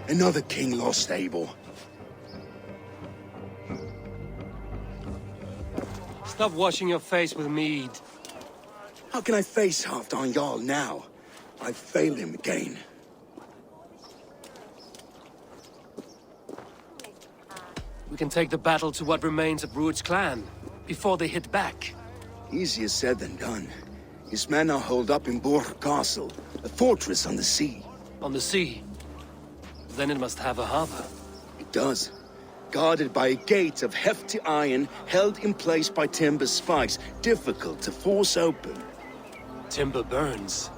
Another king lost, Abel. Stop washing your face with mead. How can I face Halfdan Jarl now? I failed him again. We can take the battle to what remains of Rued's clan, before they hit back. Easier said than done. His men are holed up in Borg Castle, a fortress on the sea. On the sea? Then it must have a harbor. It does. Guarded by a gate of hefty iron, held in place by timber spikes, difficult to force open. Timber burns.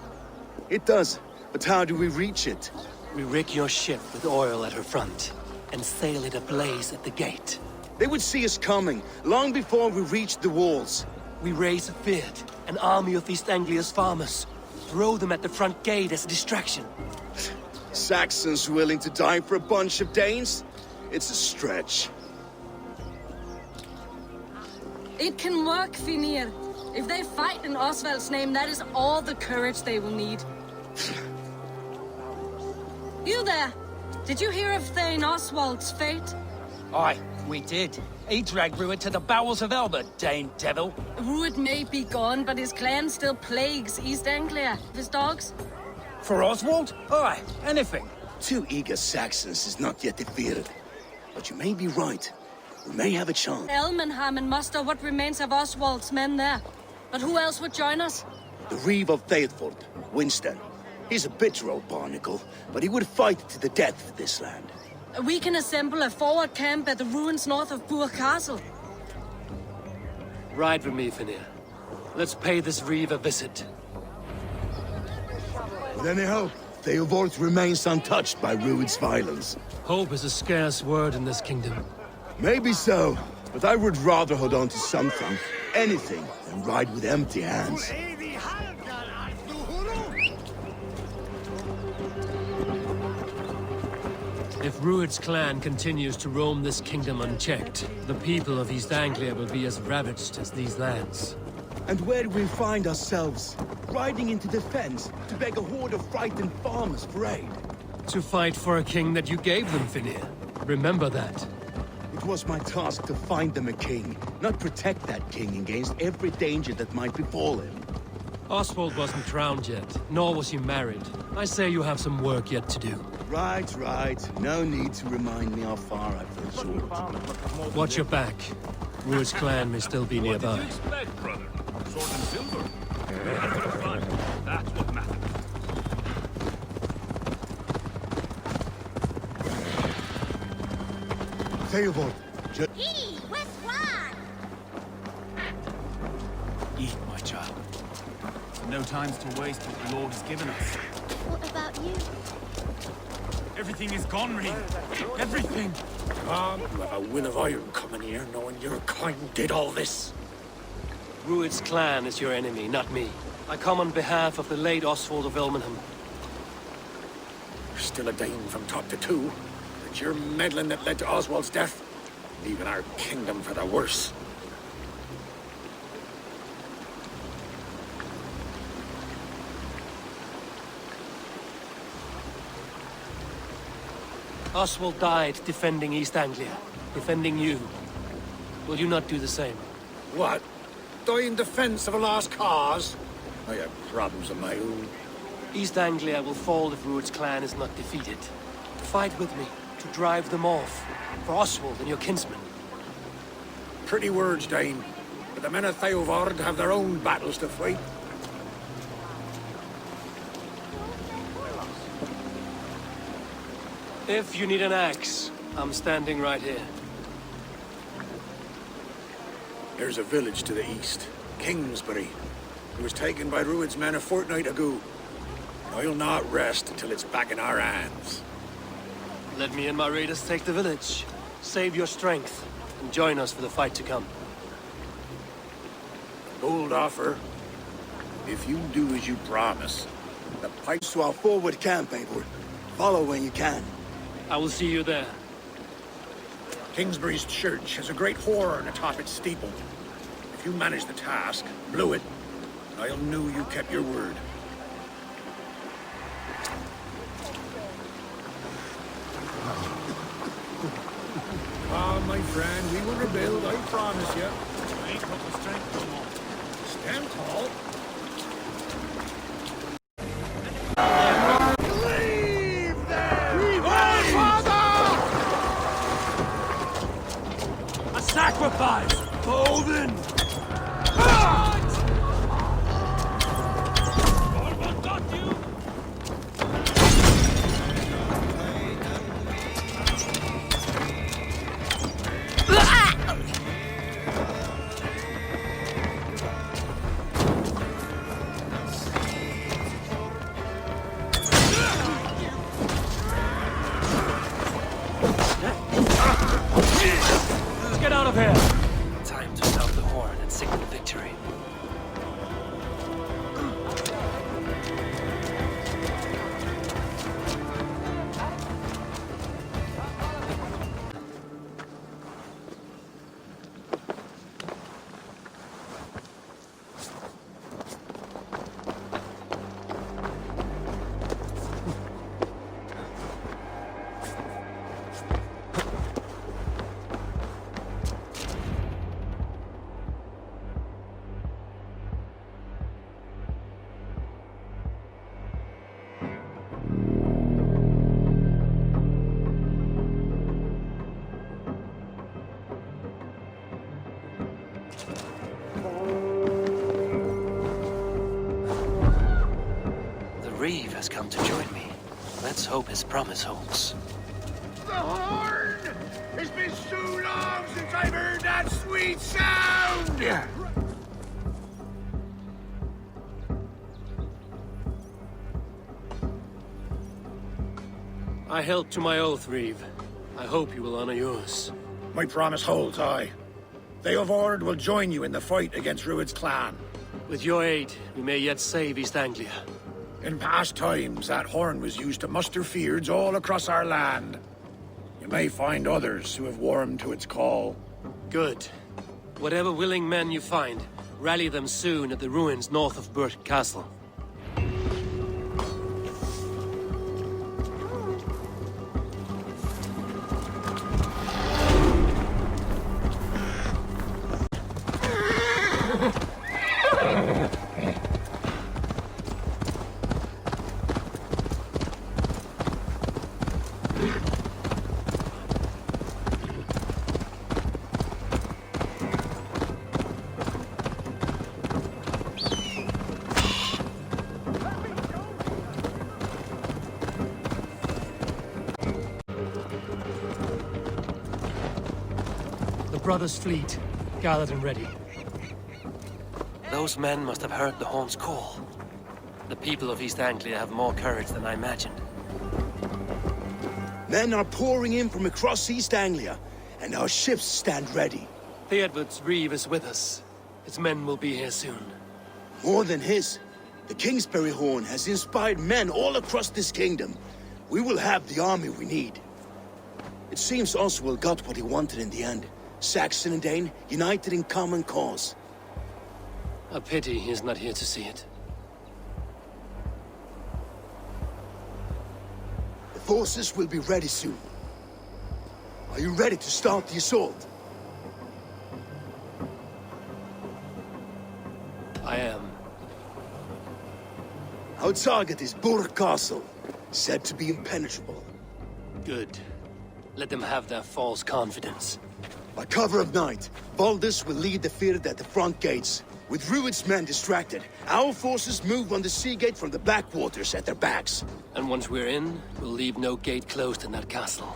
It does, but how do we reach it? We rig your ship with oil at her front, and sail it ablaze at the gate. They would see us coming, long before we reached the walls. We raise a beard, an army of East Anglia's farmers. Throw them at the front gate as a distraction. Saxons willing to die for a bunch of Danes? It's a stretch. It can work, Finir. If they fight in Oswald's name, that is all the courage they will need. You there! Did you hear of Thane Oswald's fate? Aye, we did. He dragged Rued to the bowels of Elba, Dane devil. Rued may be gone, but his clan still plagues East Anglia. His dogs? For Oswald? Aye, anything. 2 eager Saxons is not yet defeated. But you may be right. We may have a chance. Elmenham and muster what remains of Oswald's men there. But who else would join us? The Reeve of Thetford, Winston. He's a bitter old barnacle, but he would fight to the death for this land. We can assemble a forward camp at the ruins north of Burg Castle. Ride with me, Finir. Let's pay this Reeve a visit. With any hope, Theodort remains untouched by Rued's violence. Hope is a scarce word in this kingdom. Maybe so, but I would rather hold on to something, anything, than ride with empty hands. If Rued's clan continues to roam this kingdom unchecked, the people of East Anglia will be as ravaged as these lands. And where do we find ourselves? Riding into defense to beg a horde of frightened farmers for aid. To fight for a king that you gave them, Finir. Remember that. It was my task to find them a king, not protect that king against every danger that might befall him. Oswald wasn't crowned yet, nor was he married. I say you have some work yet to do. Right, right. No need to remind me how far I fell short. Watch your back. Rued's clan may still be nearby. What did you expect, brother? Sword and silver. Ready for the fun. That's what matters. Theodort, Hey, what's wrong? Eat, my child. No time to waste what the Lord has given us. What about you? Everything is gone, Reeve. Everything. You have a will of iron coming here, knowing your kind did all this. Rued's clan is your enemy, not me. I come on behalf of the late Oswald of Elmenham. You're still a Dane from top to two. It's your meddling that led to Oswald's death, leaving our kingdom for the worse. Oswald died defending East Anglia, defending you. Will you not do the same? What? Die in defense of a lost cause? I have problems of my own. East Anglia will fall if Rued's clan is not defeated. Fight with me to drive them off, for Oswald and your kinsmen. Pretty words, Dane, but the men of Theodord have their own battles to fight. If you need an axe, I'm standing right here. There's a village to the east, Kingsbury. It was taken by Rued's men a fortnight ago. I'll not rest until it's back in our hands. Let me and my raiders take the village. Save your strength, and join us for the fight to come. Bold offer. If you do as you promise, the pipes to our forward camp, Eivor. Follow when you can. I will see you there. Kingsbury's church has a great horn atop its steeple. If you manage the task, blow it, I'll know you kept your word. friend. We will rebuild, I promise you. I ain't got the strength no more. Stand tall. A sacrifice! Odin! Let's get out of here! Time to sound the horn and signal victory. The Reeve has come to join me. Let's hope his promise holds. The horn! It's been so long since I've heard that sweet sound! I held to my oath, Reeve. I hope you will honor yours. My promise holds, aye. They of Ord will join you in the fight against Rued's clan. With your aid, we may yet save East Anglia. In past times, that horn was used to muster fyrds all across our land. You may find others who have warmed to its call. Good. Whatever willing men you find, rally them soon at the ruins north of Burt Castle. Brothers' fleet, gathered and ready. Those men must have heard the horn's call. The people of East Anglia have more courage than I imagined. Men are pouring in from across East Anglia, and our ships stand ready. Theodward's Reeve is with us. His men will be here soon. More than his, the Kingsbury Horn has inspired men all across this kingdom. We will have the army we need. It seems Oswald got what he wanted in the end. Saxon and Dane, united in common cause. A pity he is not here to see it. The forces will be ready soon. Are you ready to start the assault? I am. Our target is Burt Castle, said to be impenetrable. Good. Let them have their false confidence. By cover of night, Baldus will lead the Fyrd at the front gates. With Rued's men distracted, our forces move on the sea gate from the backwaters at their backs. And once we're in, we'll leave no gate closed in that castle.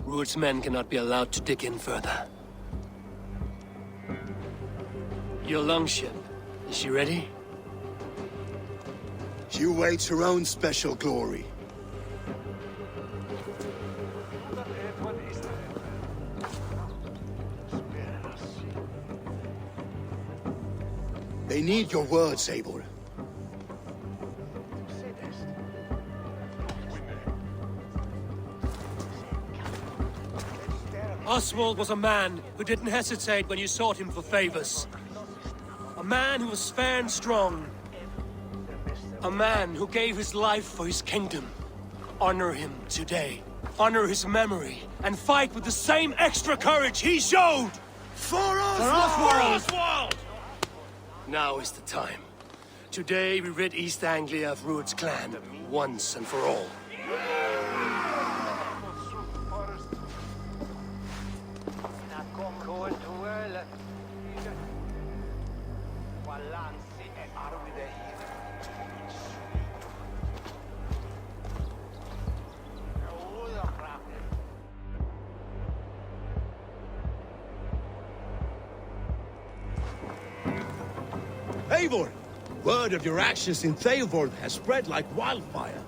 Rued's men cannot be allowed to dig in further. Your longship, is she ready? She awaits her own special glory. They need your words, Eivor. Oswald was a man who didn't hesitate when you sought him for favors. A man who was fair and strong. A man who gave his life for his kingdom. Honor him today. honor his memory, and fight with the same extra courage he showed! For Oswald! Now is the time. Today we rid East Anglia of Rued's clan, once and for all. Eivor! Word of your actions in Theodord has spread like wildfire.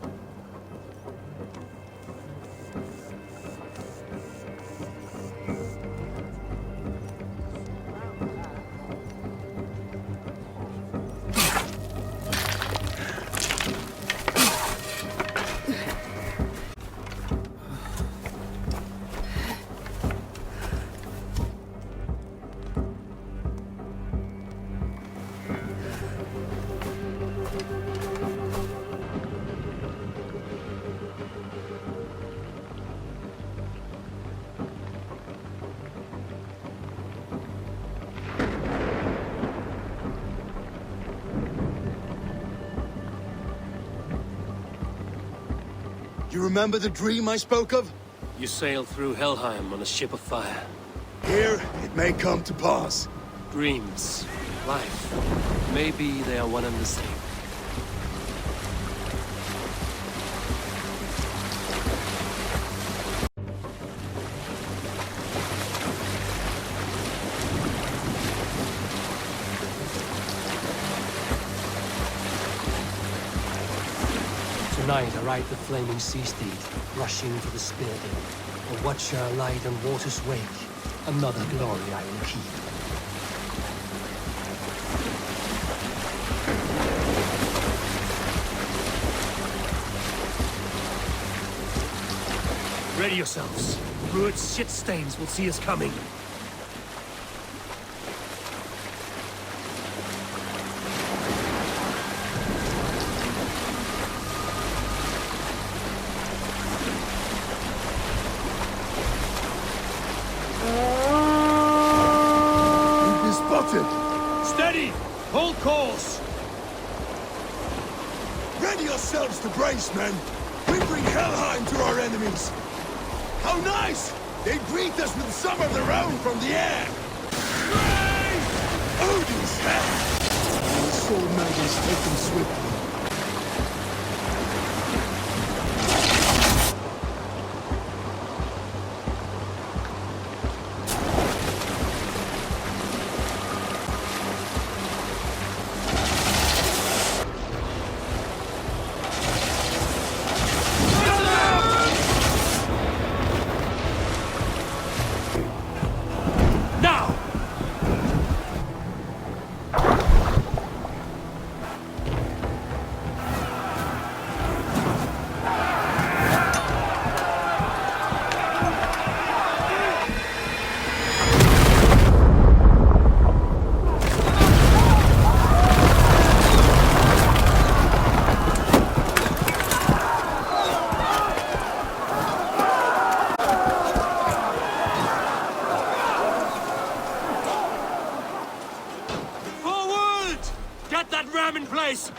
You remember the dream I spoke of? You sailed through Helheim on a ship of fire. Here, it may come to pass. Dreams, life, maybe they are one and the same. Tonight I ride the flaming sea steed, rushing for the spear din. A watcher light on water's wake, another glory I will keep. Ready yourselves. Rued's shit stains will see us coming. Steady! Hold course! Ready yourselves to brace, men! We bring Helheim to our enemies! How nice! They greet us with some of their own from the air! Odin's head! The sword maidens take them swiftly.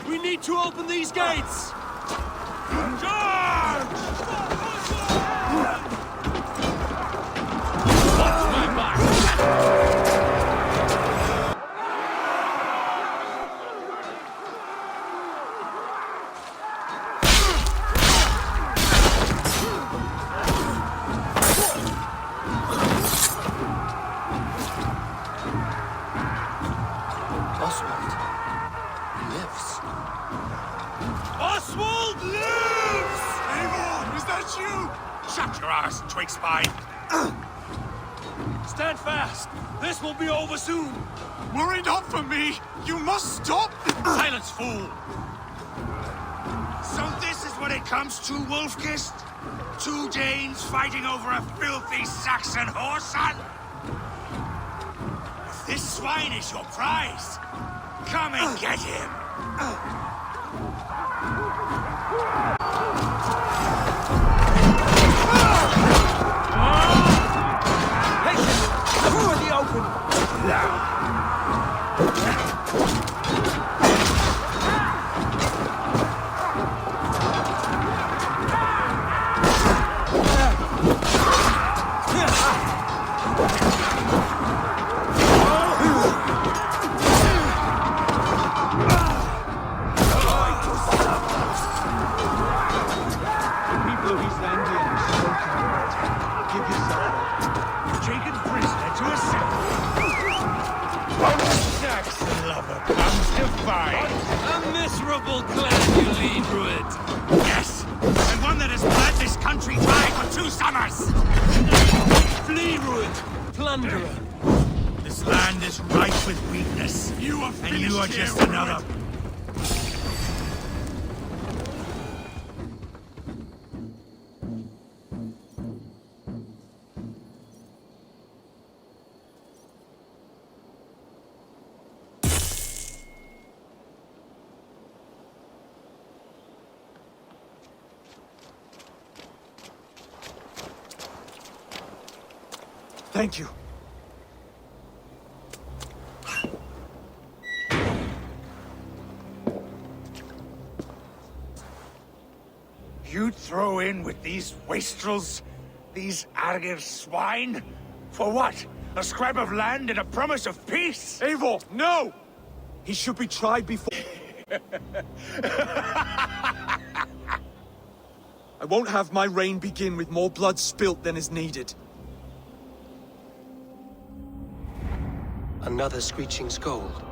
We need to open these gates! Charge! Watch my back! Oswald lives. Oswald lives! Eivor, is that you? Shut your ass, twig spine! Stand fast! This will be over soon! Worry not for me! You must stop! Silence, fool! So this is what it comes to, Wolfkist? Two Danes fighting over a filthy Saxon whoreson? If this swine is your prize, come and get him! to a sex lover comes to fight. A miserable clan you lead, Druid. Yes, and one that has bled this country dry for 2 summers. Flee, Druid! Plunderer! This land is rife with weakness. And you are just another. Thank you. You'd throw in with these wastrels? These Argir swine? For what? A scrap of land and a promise of peace? Eivor, no! He should be tried before... I won't have my reign begin with more blood spilt than is needed. Another screeching scold.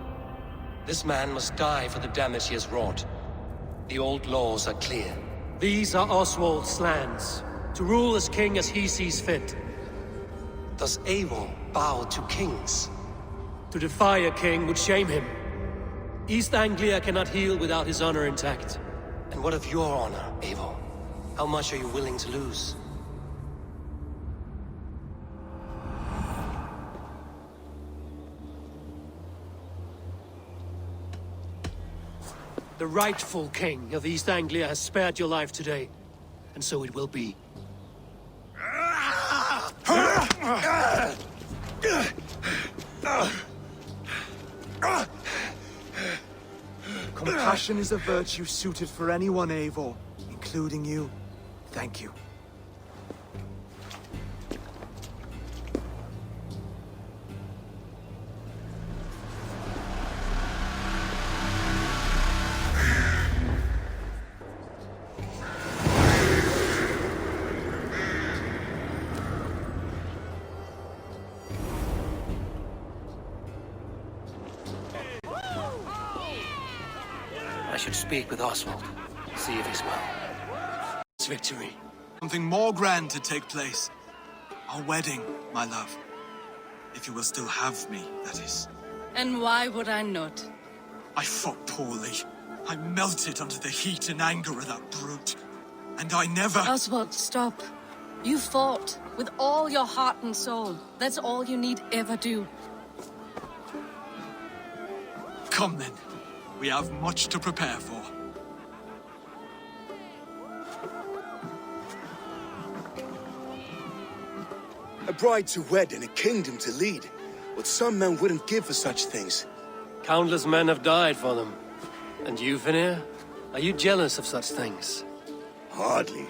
This man must die for the damage he has wrought. The old laws are clear. These are Oswald's lands, to rule as king as he sees fit. Does Eivor bow to kings? To defy a king would shame him. East Anglia cannot heal without his honor intact. And what of your honor, Eivor? How much are you willing to lose? The rightful king of East Anglia has spared your life today, and so it will be. Compassion is a virtue suited for anyone, Eivor, including you. Thank you. I should speak with Oswald, see if he's well. It's victory. Something more grand to take place. Our wedding, my love. If you will still have me, that is. And why would I not? I fought poorly. I melted under the heat and anger of that brute. And I never... Oswald, stop. You fought with all your heart and soul. That's all you need ever do. Come then. We have much to prepare for. A bride to wed and a kingdom to lead. What some men wouldn't give for such things. Countless men have died for them. And you, Vanir? Are you jealous of such things? Hardly.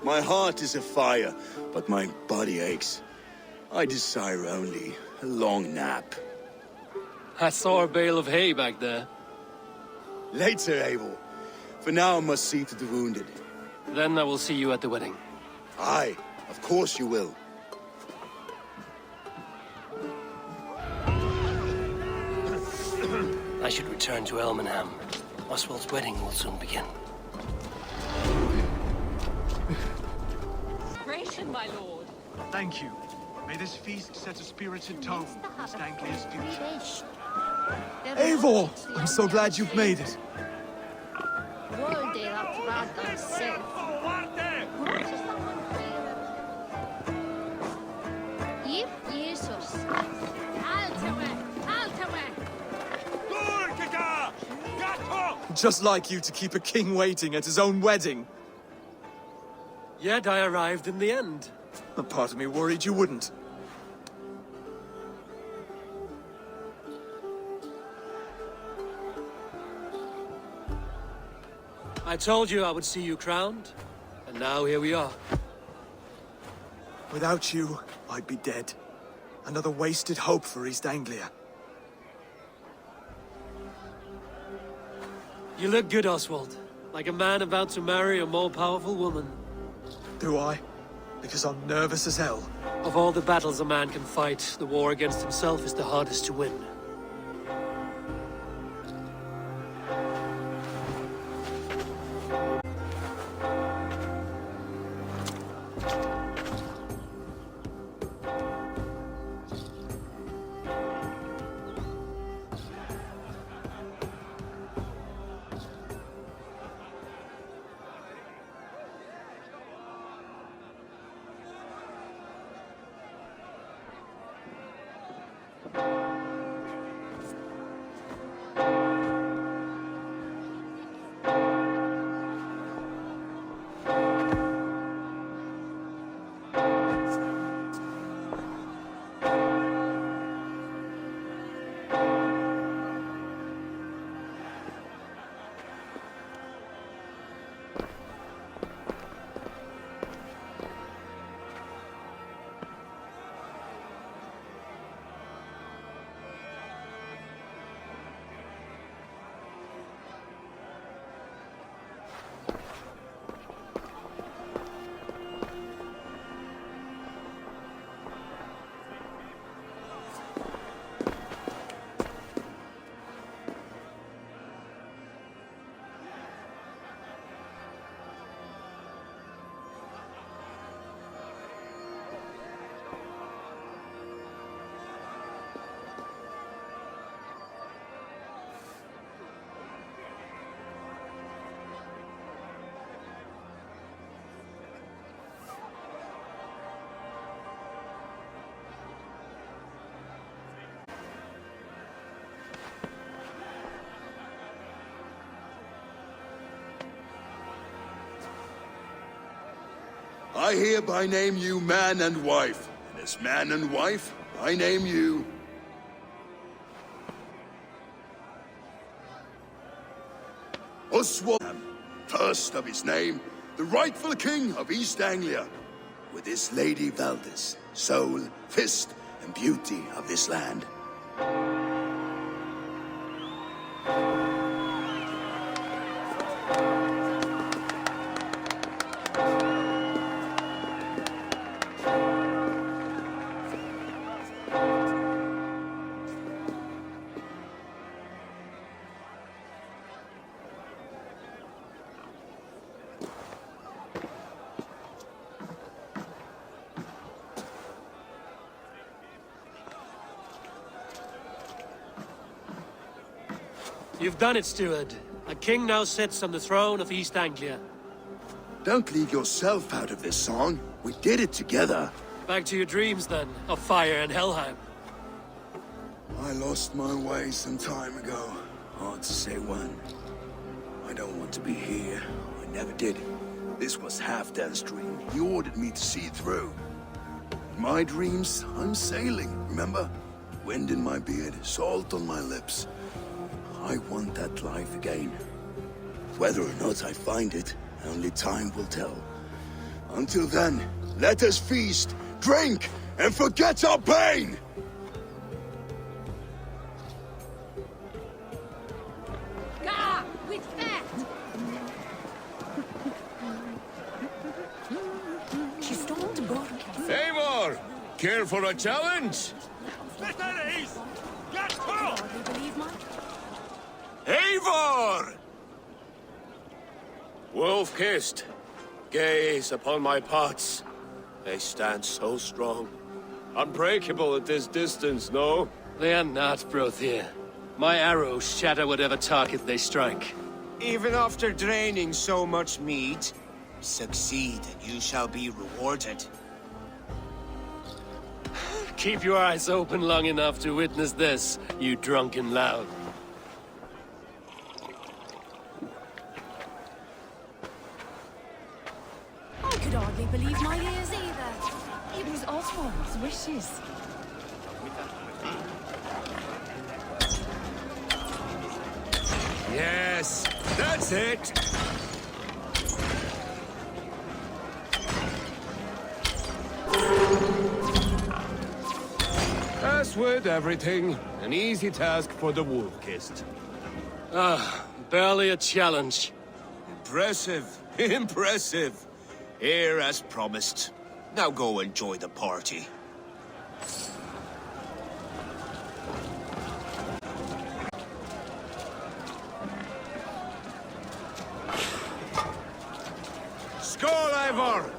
My heart is afire, but my body aches. I desire only a long nap. I saw a bale of hay back there. Later, Eivor. For now, I must see to the wounded. Then I will see you at the wedding. Aye, of course you will. I should return to Elmenham. Oswald's wedding will soon begin. Ration, my lord. Thank you. May this feast set a spirited tone for East Anglia's future. Eivor! I'm so glad you've made it. Just like you to keep a king waiting at his own wedding. Yet I arrived in the end. A part of me worried you wouldn't. I told you I would see you crowned, and now here we are. Without you, I'd be dead. Another wasted hope for East Anglia. You look good, Oswald. Like a man about to marry a more powerful woman. Do I? because I'm nervous as hell. Of all the battles a man can fight, the war against himself is the hardest to win. I hereby name you man and wife, and as man and wife, I name you... Oswald, first of his name, the rightful king of East Anglia, with his lady Valdis, soul, fist, and beauty of this land. You've done it, steward. A king now sits on the throne of East Anglia. Don't leave yourself out of this song. We did it together. Back to your dreams, then, of fire and Helheim. I lost my way some time ago. Hard to say when. I don't want to be here. I never did. This was Halfdan's dream. He ordered me to see it through. In my dreams, I'm sailing, remember? Wind in my beard, salt on my lips. I want that life again. Whether or not I find it, only time will tell. Until then, let us feast, drink, and forget our pain! Gah! With that! Eivor! Care for a challenge? Eivor! Wolf-kissed, gaze upon my pots. They stand so strong. Unbreakable at this distance, no? They are not, Brothir. My arrows shatter whatever target they strike. Even after draining so much meat, succeed and you shall be rewarded. Keep your eyes open long enough to witness this, you drunken lout. I could hardly believe my ears either. It was Oswald's wishes. Yes, that's it! As with everything, an easy task for the wolf-kissed. Barely a challenge. Impressive, impressive. Here as promised. Now go enjoy the party. Skål, Eivor!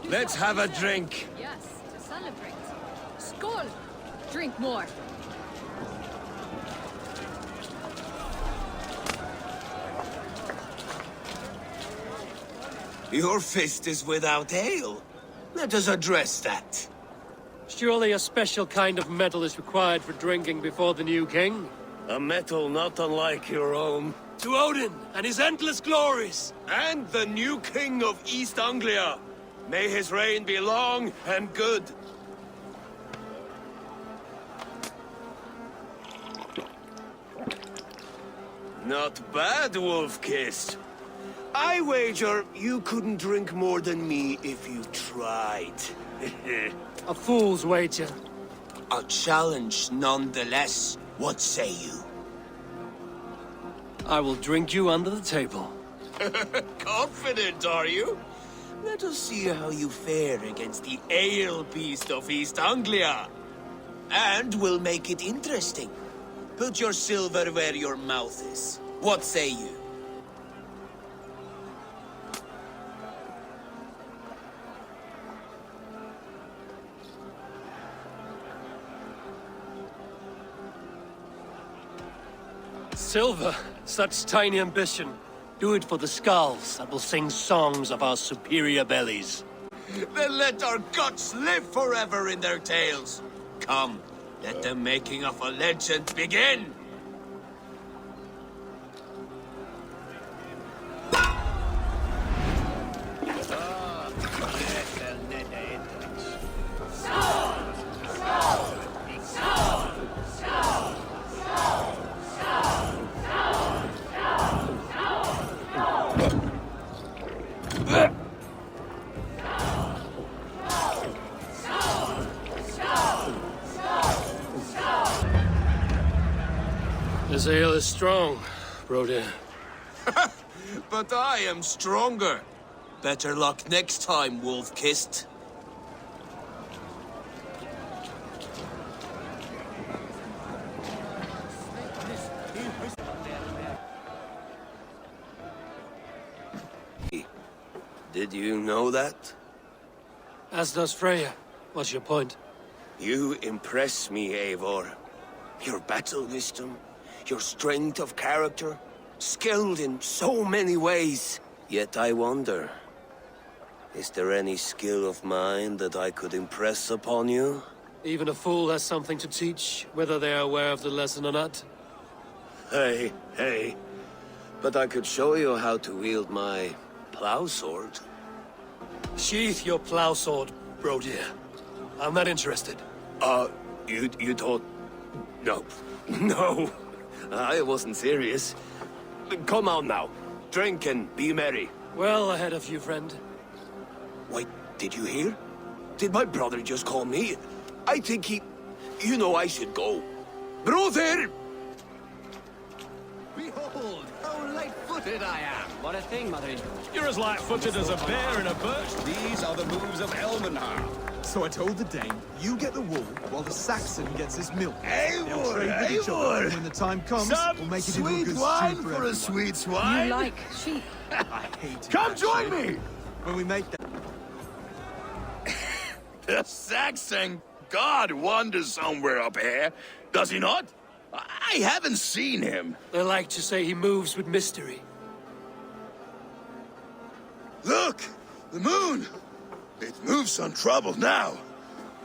Let's have a drink. Yes, to celebrate. Skål! Drink more. Your fist is without ale. Let us address that. Surely a special kind of metal is required for drinking before the new king? A metal not unlike your own. To Odin and his endless glories! And the new king of East Anglia. May his reign be long and good. Not bad, Wolf-Kissed. I wager you couldn't drink more than me if you tried. A fool's wager. A challenge nonetheless. What say you? I will drink you under the table. Confident, are you? Let us see how you fare against the ale beast of East Anglia. And we'll make it interesting. Put your silver where your mouth is. What say you? Silver, such tiny ambition. Do it for the skulls that will sing songs of our superior bellies. Then let our guts live forever in their tales. Come, let the making of a legend begin. This ale is strong, Brodir. But I am stronger. Better luck next time, Wolf-Kissed. Did you know that? As does Freya. What's your point? You impress me, Eivor. Your battle wisdom, your strength of character, skilled in so many ways. Yet I wonder, is there any skill of mine that I could impress upon you? Even a fool has something to teach, whether they are aware of the lesson or not. Hey. But I could show you how to wield my plow sword. Sheath your plow sword, Brodir. I'm not interested. You thought... No. No. I wasn't serious. Come on now. Drink and be merry. Well ahead of you, friend. Wait, did you hear? Did my brother just call me? I think he... You know I should go. Brother! Behold, how light-footed I am! What a thing, Mother. You're as light-footed as a bear in a birch. These are the moves of Elmenhar. So I told the Dane, you get the wool while the Saxon gets his milk. Eivor, Trade with each other, and when the time comes, we'll make it into a good stew for everyone. sweet swine. You like sheep. I hate it. Come join me! When we make that... The Saxon god wanders somewhere up here, does he not? I haven't seen him. They like to say he moves with mystery. Look! The moon! It moves untroubled now.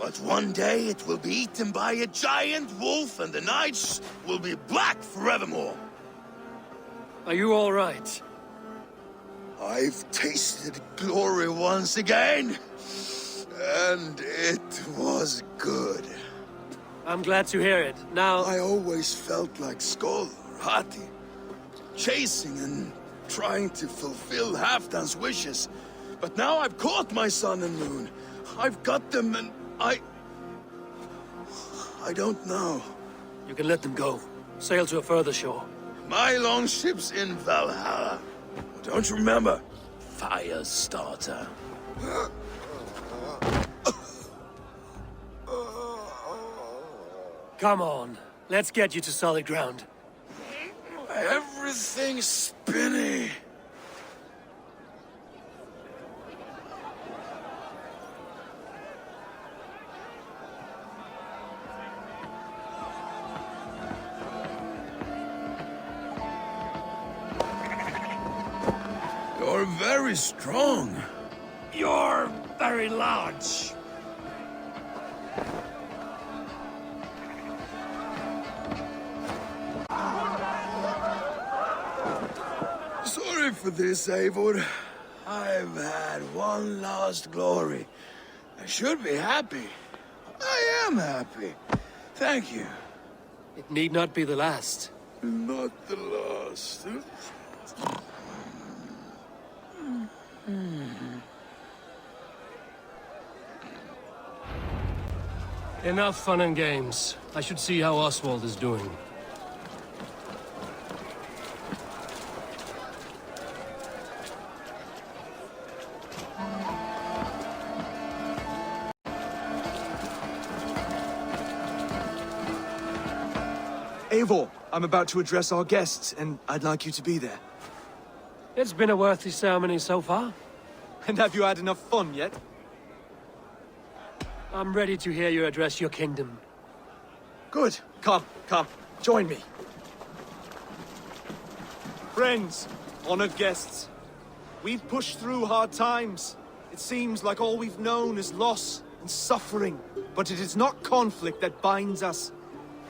But one day it will be eaten by a giant wolf and the nights will be black forevermore. Are you all right? I've tasted glory once again. And it was good. I'm glad to hear it. Now... I always felt like Skoll or Hati. Chasing and trying to fulfill Halfdan's wishes. But now I've caught my sun and moon. I've got them and I don't know. You can let them go. Sail to a further shore. My longship's in Valhalla. Don't you remember? Fire starter. Come on, let's get you to solid ground. Everything's spinny. You're very strong. You're very large. Sorry for this, Eivor. I've had one last glory. I should be happy. I am happy. Thank you. It need not be the last. Not the last. Enough fun and games. I should see how Oswald is doing. Eivor, I'm about to address our guests, and I'd like you to be there. It's been a worthy ceremony so far. And have you had enough fun yet? I'm ready to hear you address your kingdom. Good. Come, join me. Friends, honored guests, we've pushed through hard times. It seems like all we've known is loss and suffering. But it is not conflict that binds us.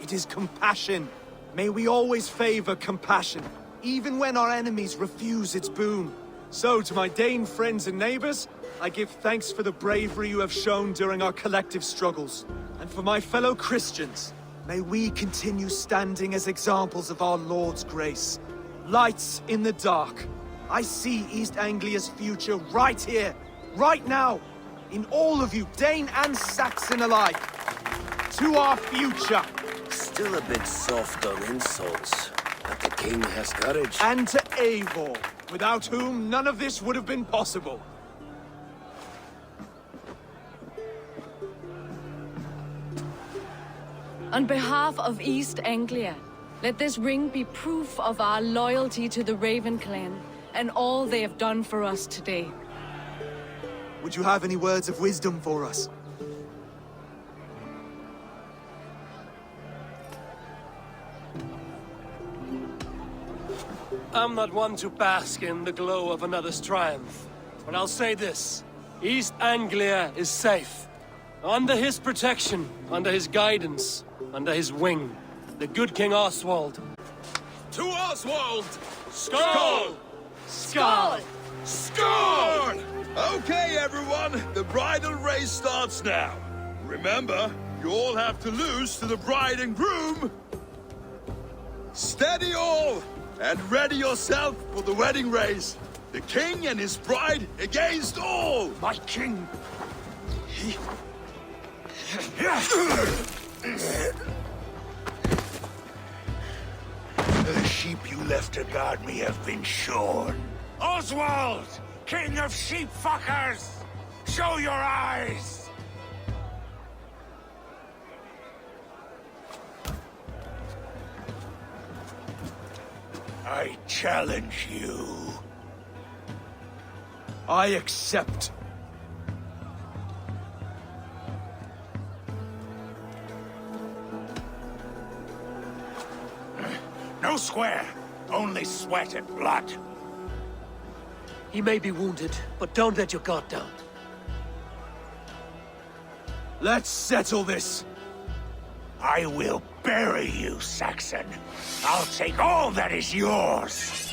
It is compassion. May we always favor compassion, even when our enemies refuse its boon. So, to my Dane friends and neighbors, I give thanks for the bravery you have shown during our collective struggles. And for my fellow Christians, may we continue standing as examples of our Lord's grace. Lights in the dark. I see East Anglia's future right here, right now, in all of you, Dane and Saxon alike. To our future. Still a bit soft on insults, but the king has courage. And to Eivor, without whom none of this would have been possible. On behalf of East Anglia, let this ring be proof of our loyalty to the Raven clan and all they have done for us today. Would you have any words of wisdom for us? I'm not one to bask in the glow of another's triumph, but I'll say this. East Anglia is safe. Under his protection, under his guidance, under his wing. The good King Oswald. To Oswald! Skål! Skål! Score! Okay, everyone, the bridal race starts now. Remember, you all have to lose to the bride and groom. Steady all, and ready yourself for the wedding race. The king and his bride against all. My king. The sheep you left to guard me have been shorn. Oswald! King of sheep fuckers! Show your eyes! I challenge you. I accept. No square, only sweat and blood. He may be wounded, but don't let your guard down. Let's settle this. I will bury you, Saxon. I'll take all that is yours.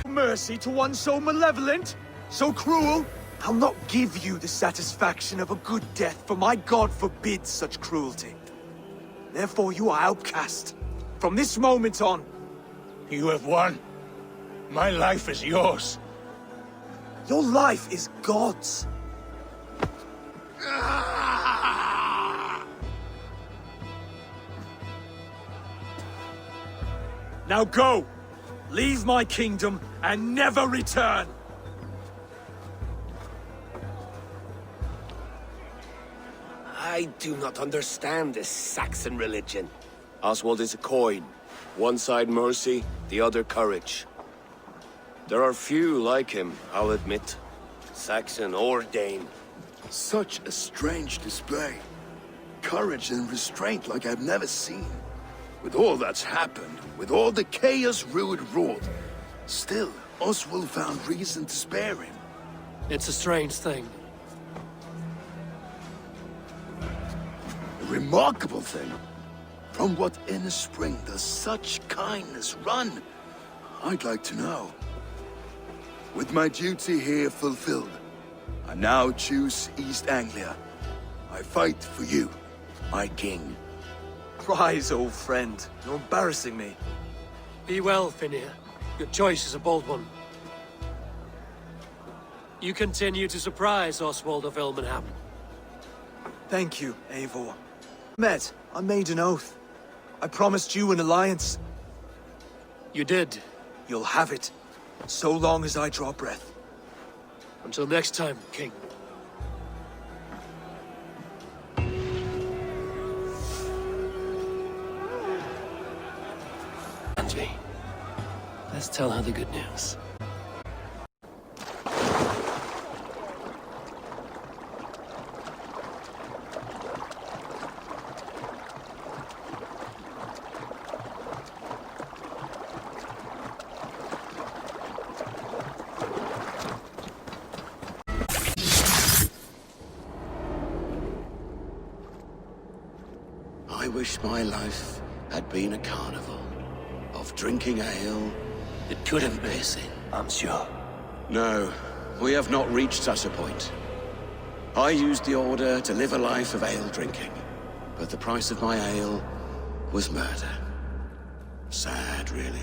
Mercy to one so malevolent, so cruel. I'll not give you the satisfaction of a good death, for my god forbids such cruelty. Therefore you are outcast. From this moment on. You have won. My life is yours. Your life is God's. Now go! Leave my kingdom and never return! I do not understand this Saxon religion. Oswald is a coin. One side mercy, the other courage. There are few like him, I'll admit. Saxon or Dane. Such a strange display. Courage and restraint like I've never seen. With all that's happened, with all the chaos Rued wrought, still, Oswald found reason to spare him. It's a strange thing. A remarkable thing. From what inner spring does such kindness run? I'd like to know. With my duty here fulfilled, I now choose East Anglia. I fight for you, my king. Rise, old friend. You're embarrassing me. Be well, Finnir. Your choice is a bold one. You continue to surprise Oswald of Ilmenham. Thank you, Eivor. Met, I made an oath. I promised you an alliance. You did. You'll have it, so long as I draw breath. Until next time, King. Angie, let's tell her the good news. I wish my life had been a carnival of drinking ale that couldn't be seen. I'm sure. No, we have not reached such a point. I used the order to live a life of ale drinking, but the price of my ale was murder. Sad, really.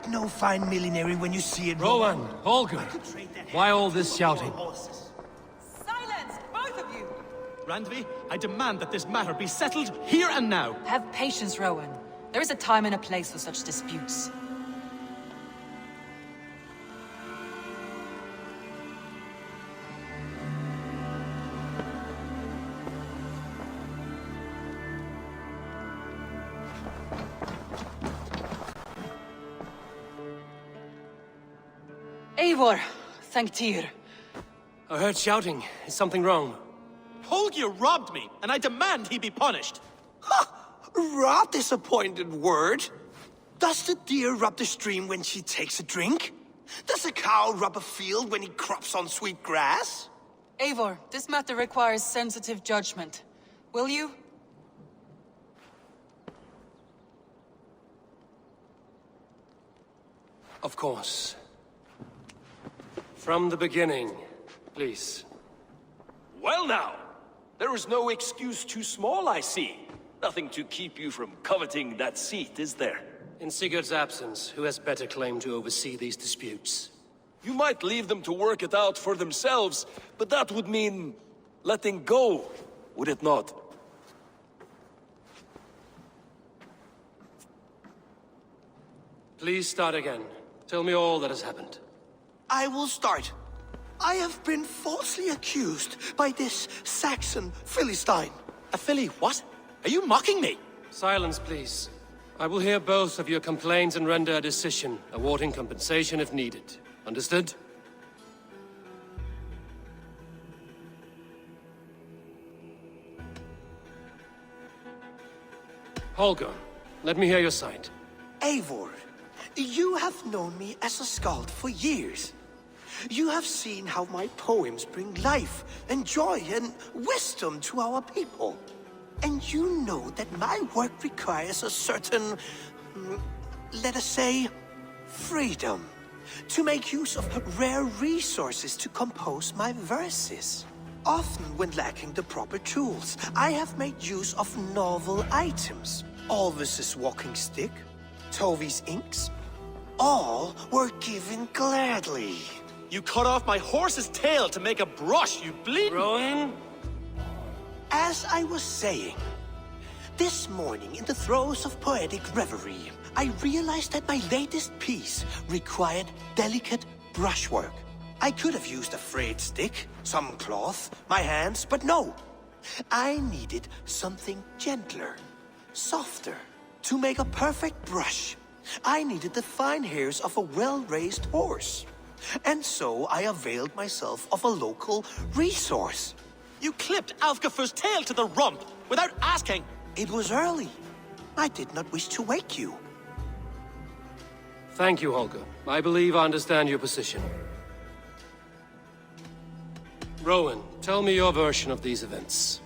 No fine millinery when you see it. Rowan, Holger, why all this shouting? Silence, both of you! Randvi, I demand that this matter be settled here and now. Have patience, Rowan. There is a time and a place for such disputes. Eivor, thank Tyr. I heard shouting. Is something wrong? Holger robbed me, and I demand he be punished. Rot disappointed word. Does the deer rub the stream when she takes a drink? Does a cow rub a field when he crops on sweet grass? Eivor, this matter requires sensitive judgment. Will you? Of course. From the beginning, please. Well now, there is no excuse too small, I see. Nothing to keep you from coveting that seat, is there? In Sigurd's absence, who has better claim to oversee these disputes? You might leave them to work it out for themselves, but that would mean letting go, would it not? Please start again. Tell me all that has happened. I will start. I have been falsely accused by this Saxon Philistine. A Philly what? Are you mocking me? Silence, please. I will hear both of your complaints and render a decision, awarding compensation if needed. Understood? Holger, let me hear your side. Eivor, you have known me as a skald for years. You have seen how my poems bring life and joy and wisdom to our people. And you know that my work requires a certain let us say, freedom. To make use of rare resources to compose my verses. Often when lacking the proper tools, I have made use of novel items. Alvis's walking stick, Tovy's inks, all were given gladly. You cut off my horse's tail to make a brush, you bleed. Rowan? As I was saying, this morning in the throes of poetic reverie, I realized that my latest piece required delicate brushwork. I could have used a frayed stick, some cloth, my hands, but no. I needed something gentler, softer. To make a perfect brush, I needed the fine hairs of a well-raised horse. And so I availed myself of a local resource. You clipped Alfgafu's tail to the rump without asking. It was early. I did not wish to wake you. Thank you, Holger. I believe I understand your position. Rowan, tell me your version of these events.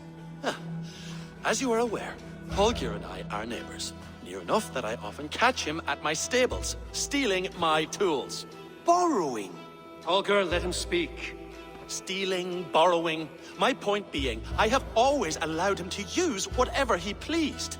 As you are aware, Holger and I are neighbors. Near enough that I often catch him at my stables, stealing my tools. Borrowing. Holger, let him speak. Stealing, borrowing. My point being, I have always allowed him to use whatever he pleased.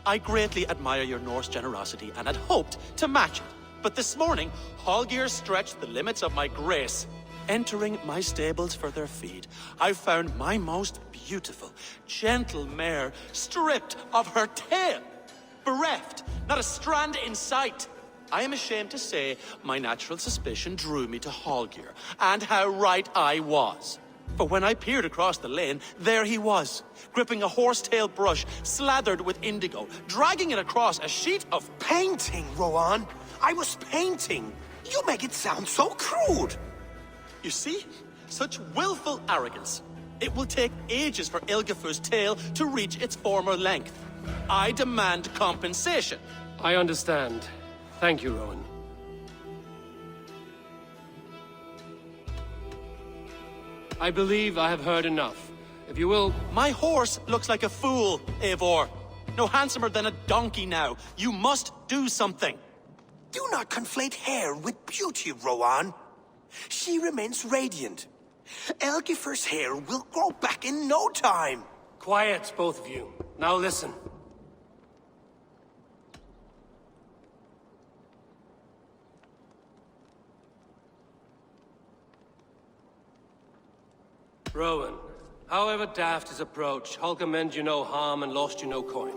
I greatly admire your Norse generosity and had hoped to match it. But this morning, Holger stretched the limits of my grace. Entering my stables for their feed, I found my most beautiful, gentle mare stripped of her tail. Bereft, not a strand in sight. I am ashamed to say my natural suspicion drew me to Holger, and how right I was. For when I peered across the lane, there he was, gripping a horsetail brush slathered with indigo, dragging it across a sheet of painting, Rowan. I was painting. You make it sound so crude. You see? Such willful arrogance. It will take ages for Ilgafu's tail to reach its former length. I demand compensation. I understand. Thank you, Rowan. I believe I have heard enough. If you will... My horse looks like a fool, Eivor. No handsomer than a donkey now. You must do something. Do not conflate hair with beauty, Rowan. She remains radiant. Elgifer's hair will grow back in no time. Quiet, both of you. Now listen. Rowan, however daft his approach, Holger meant you no harm and lost you no coin.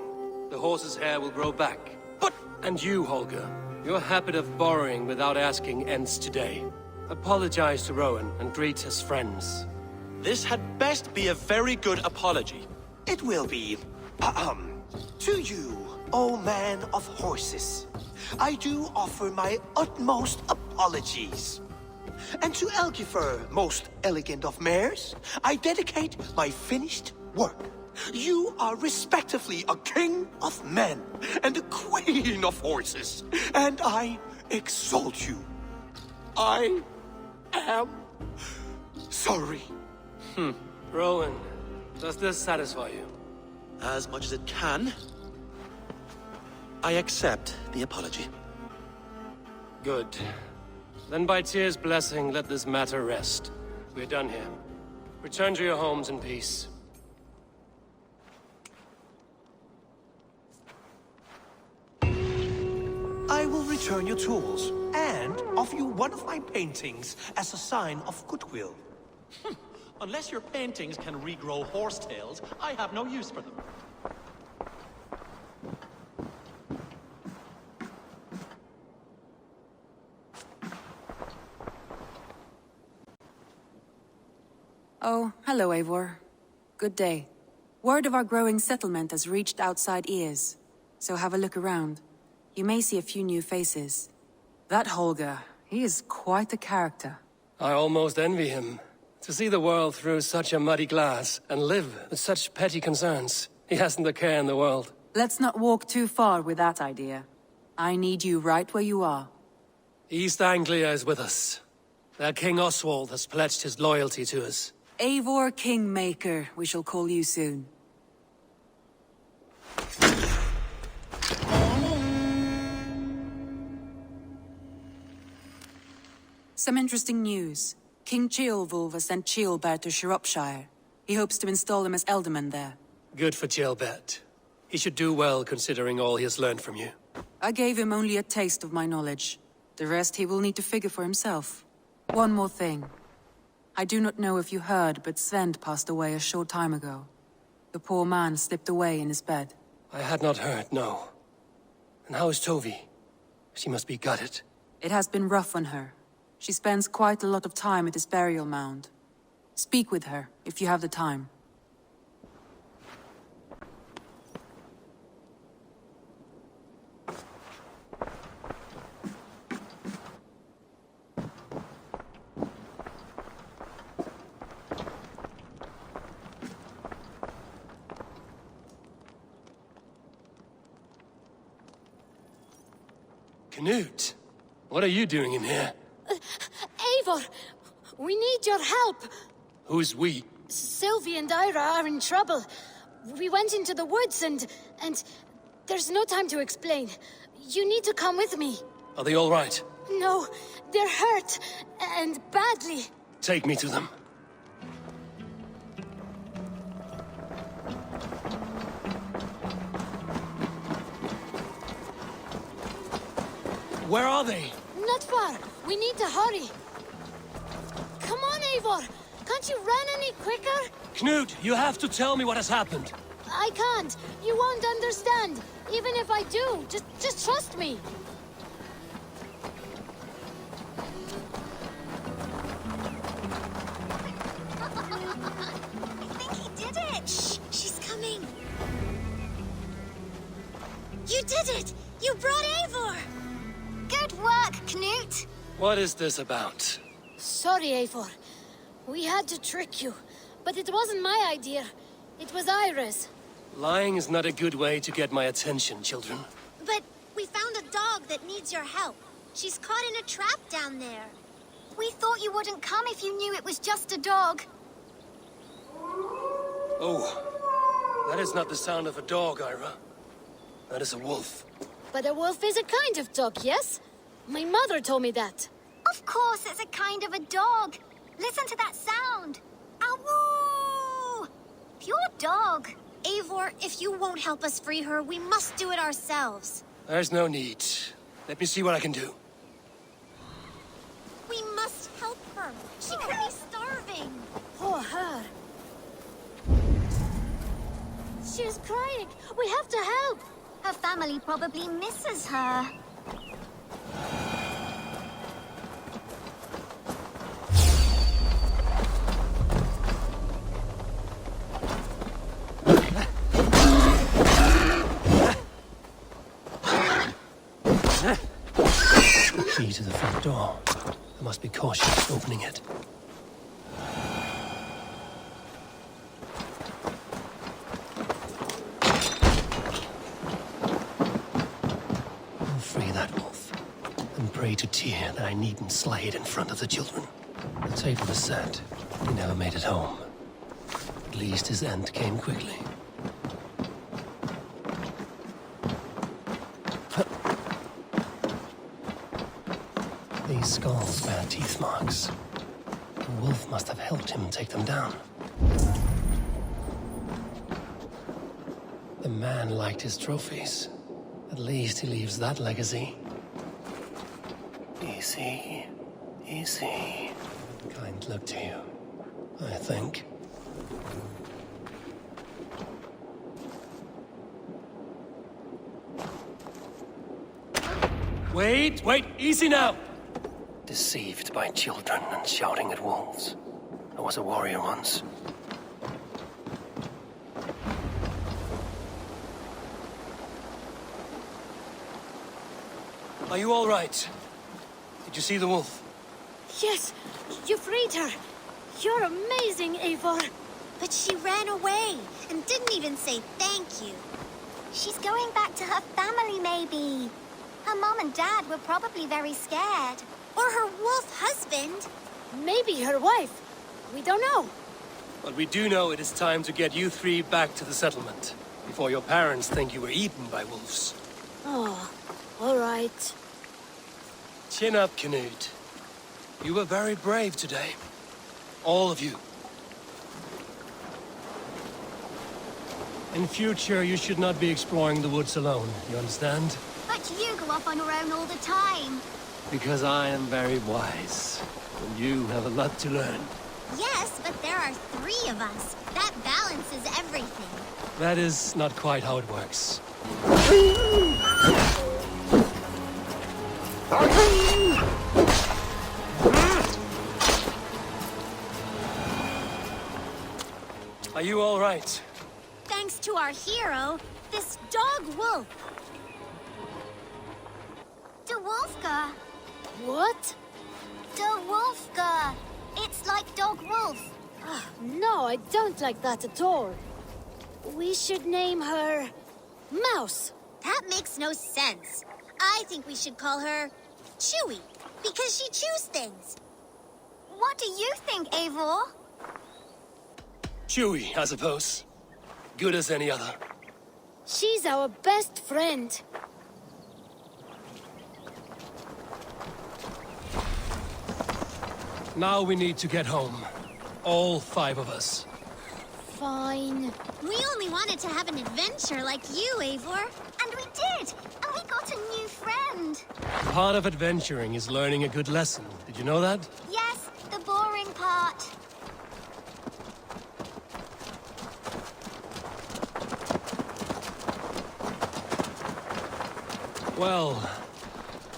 The horse's hair will grow back. But... And you, Holger, your habit of borrowing without asking ends today. Apologize to Rowan and greet his friends. This had best be a very good apology. It will be. To you, O man of horses, I do offer my utmost apologies. And to Elgifer, most elegant of mares, I dedicate my finished work. You are respectively a king of men and a queen of horses, and I exalt you. I am sorry. Rowan, does this satisfy you? As much as it can. I accept the apology. Good. Then by Tyr's blessing, let this matter rest. We're done here. Return to your homes in peace. I will return your tools, and offer you one of my paintings as a sign of goodwill. Unless your paintings can regrow horsetails, I have no use for them. Oh, hello, Eivor. Good day. Word of our growing settlement has reached outside ears, so have a look around. You may see a few new faces. That Holger, he is quite a character. I almost envy him. To see the world through such a muddy glass, and live with such petty concerns. He hasn't a care in the world. Let's not walk too far with that idea. I need you right where you are. East Anglia is with us. Their King Oswald has pledged his loyalty to us. Eivor Kingmaker, we shall call you soon. Some interesting news. King Ceolwulf has sent Ceolbert to Shropshire. He hopes to install him as Elderman there. Good for Ceolbert. He should do well considering all he has learned from you. I gave him only a taste of my knowledge. The rest he will need to figure for himself. One more thing. I do not know if you heard, but Svend passed away a short time ago. The poor man slipped away in his bed. I had not heard, no. And how is Tovi? She must be gutted. It has been rough on her. She spends quite a lot of time at his burial mound. Speak with her, if you have the time. Knut, what are you doing in here? Eivor, we need your help. Who's we? Sylvie and Ira are in trouble. We went into the woods and there's no time to explain. You need to come with me. Are they all right? No, they're hurt, and badly. Take me to them. Where are they? Not far. We need to hurry. Come on, Eivor. Can't you run any quicker? Knut, you have to tell me what has happened. I can't. You won't understand. Even if I do, just trust me. I think he did it. Shh, she's coming. You did it! You brought Eivor! Good work, Knut. What is this about? Sorry, Eivor. We had to trick you, but it wasn't my idea. It was Ira's. Lying is not a good way to get my attention, children. But we found a dog that needs your help. She's caught in a trap down there. We thought you wouldn't come if you knew it was just a dog. Oh, that is not the sound of a dog, Ira. That is a wolf. But a wolf is a kind of dog, yes? My mother told me that. Of course it's a kind of a dog. Listen to that sound. Awoo! Pure dog. Eivor, if you won't help us free her, we must do it ourselves. There's no need. Let me see what I can do. We must help her. She could be starving. Poor her. She's crying. We have to help. Her family probably misses her. Key to the front door. I must be cautious opening it. I'll free that wolf. And pray to Tyr that I needn't slay it in front of the children. The table is set. He never made it home. At least his end came quickly. These skulls bear teeth marks. The wolf must have helped him take them down. The man liked his trophies. At least he leaves that legacy. Easy. Easy. Kind look to you, I think. Wait, easy now! Deceived by children and shouting at wolves. I was a warrior once. Are you all right? Did you see the wolf? Yes, you freed her. You're amazing, Eivor. But she ran away and didn't even say thank you. She's going back to her family, maybe. Her mom and dad were probably very scared. Or her wolf husband. Maybe her wife. We don't know. But we do know it is time to get you three back to the settlement. Before your parents think you were eaten by wolves. Oh, all right. Chin up, Knut. You were very brave today. All of you. In future, you should not be exploring the woods alone, you understand? But you go off on your own all the time. Because I am very wise, and you have a lot to learn. Yes, but there are 3 of us. That balances everything. That is not quite how it works. Are you all right? Thanks to our hero, this dog wolf. De Wolfka. What? De Wolfka. It's like dog wolf. No, I don't like that at all. We should name her... Mouse. That makes no sense. I think we should call her Chewy, because she chews things. What do you think, Eivor? Chewy, I suppose. Good as any other. She's our best friend. Now we need to get home. All 5 of us. Fine. We only wanted to have an adventure like you, Eivor. And we did! And we got a new friend. Part of adventuring is learning a good lesson. Did you know that? Yes, the boring part. Well,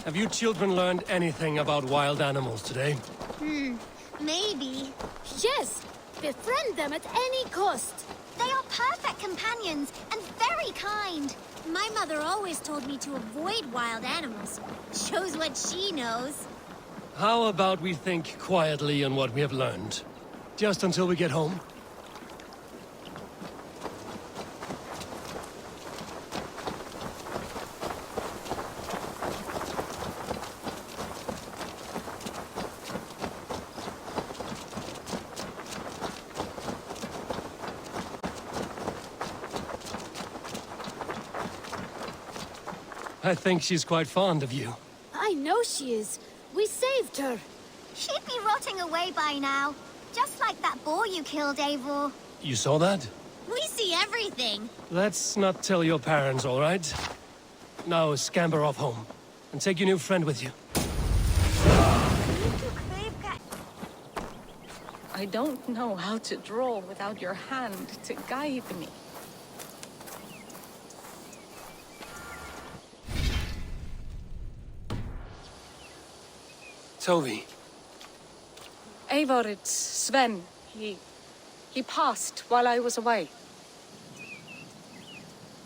have you children learned anything about wild animals today? Maybe. Yes! Befriend them at any cost. They are perfect companions and very kind. My mother always told me to avoid wild animals. Shows what she knows. How about we think quietly on what we have learned? Just until we get home? I think she's quite fond of you. I know she is. We saved her. She'd be rotting away by now. Just like that boar you killed, Eivor. You saw that? We see everything. Let's not tell your parents, all right? Now scamper off home. And take your new friend with you. I don't know how to draw without your hand to guide me. Toby. Eivor, it's Sven. He passed while I was away.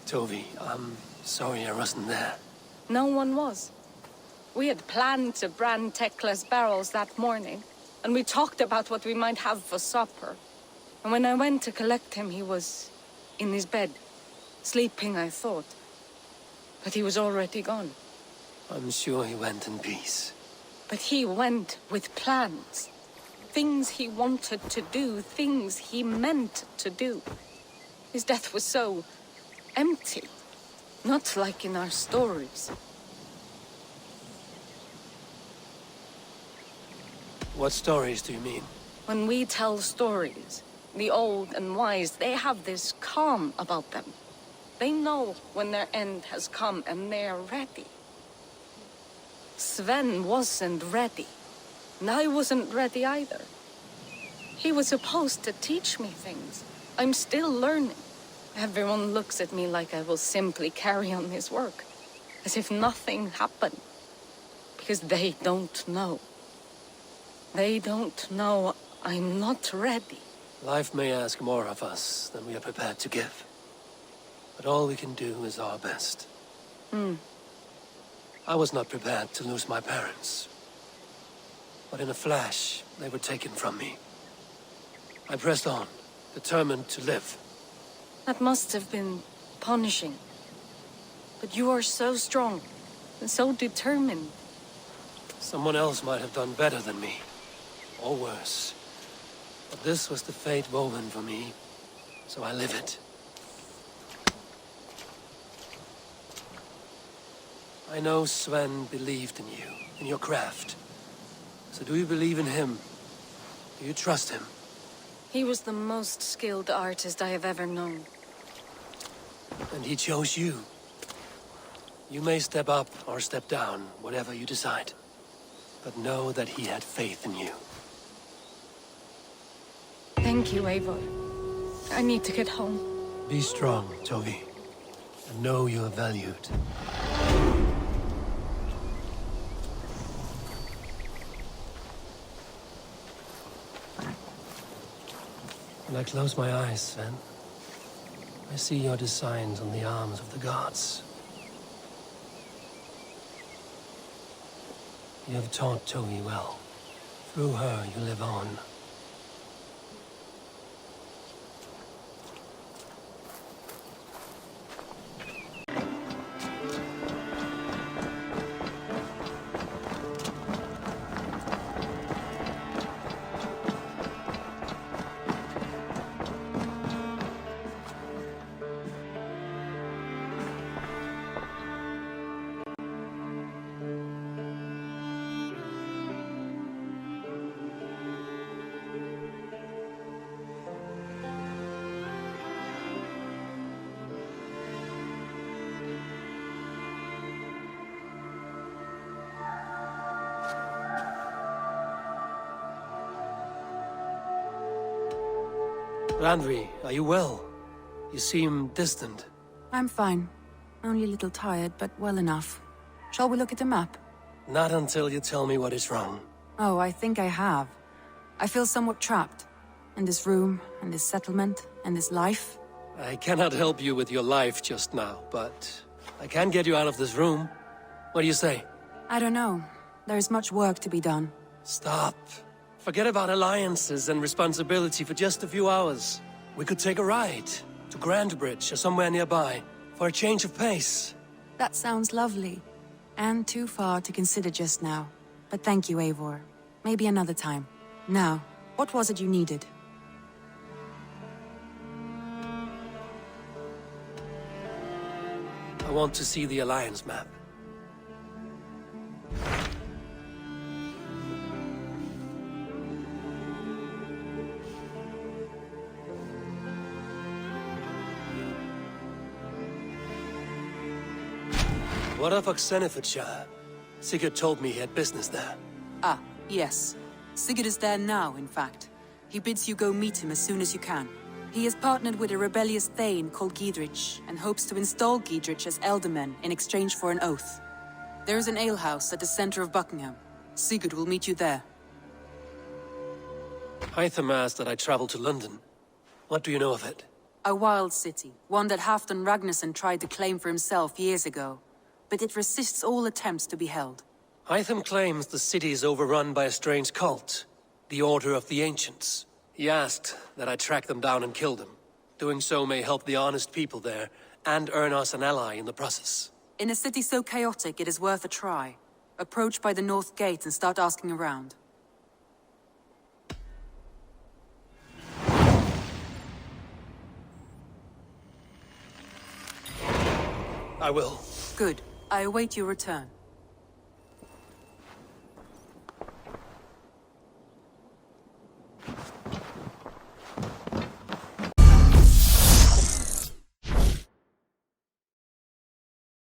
Toby, I'm sorry I wasn't there. No one was. We had planned to brand Tekla's barrels that morning, and we talked about what we might have for supper. And when I went to collect him, he was in his bed, sleeping, I thought. But he was already gone. I'm sure he went in peace. But he went with plans. Things he wanted to do, things he meant to do. His death was so empty. Not like in our stories. What stories do you mean? When we tell stories, the old and wise, they have this calm about them. They know when their end has come and they are ready. Sven wasn't ready. And I wasn't ready either. He was supposed to teach me things. I'm still learning. Everyone looks at me like I will simply carry on his work. As if nothing happened. Because they don't know. They don't know I'm not ready. Life may ask more of us than we are prepared to give. But all we can do is our best. I was not prepared to lose my parents. But in a flash, they were taken from me. I pressed on, determined to live. That must have been punishing. But you are so strong, and so determined. Someone else might have done better than me. Or worse. But this was the fate woven for me, so I live it. I know Sven believed in you, in your craft. So do you believe in him? Do you trust him? He was the most skilled artist I have ever known. And he chose you. You may step up or step down, whatever you decide. But know that he had faith in you. Thank you, Eivor. I need to get home. Be strong, Togi. And know you are valued. When I close my eyes, Sven, I see your designs on the arms of the gods. You have taught Togi well. Through her, you live on. Randvi, are you well? You seem distant. I'm fine. Only a little tired, but well enough. Shall we look at the map? Not until you tell me what is wrong. Oh, I think I have. I feel somewhat trapped. In this room, and this settlement, and this life. I cannot help you with your life just now, but I can get you out of this room. What do you say? I don't know. There is much work to be done. Stop. Forget about alliances and responsibility for just a few hours. We could take a ride to Grandbridge or somewhere nearby for a change of pace. That sounds lovely. And too far to consider just now. But thank you, Eivor. Maybe another time. Now, what was it you needed? I want to see the Alliance map. What of Oxenfordshire? Sigurd told me he had business there. Ah, yes. Sigurd is there now, in fact. He bids you go meet him as soon as you can. He has partnered with a rebellious Thane called Giedrich, and hopes to install Giedrich as Elderman in exchange for an oath. There is an alehouse at the center of Buckingham. Sigurd will meet you there. Hytham asked that I travel to London. What do you know of it? A wild city, one that Halfdan Ragnarsson tried to claim for himself years ago. But it resists all attempts to be held. Hytham claims the city is overrun by a strange cult, the Order of the Ancients. He asked that I track them down and kill them. Doing so may help the honest people there, and earn us an ally in the process. In a city so chaotic, it is worth a try. Approach by the North Gate and start asking around. I will. Good. I await your return.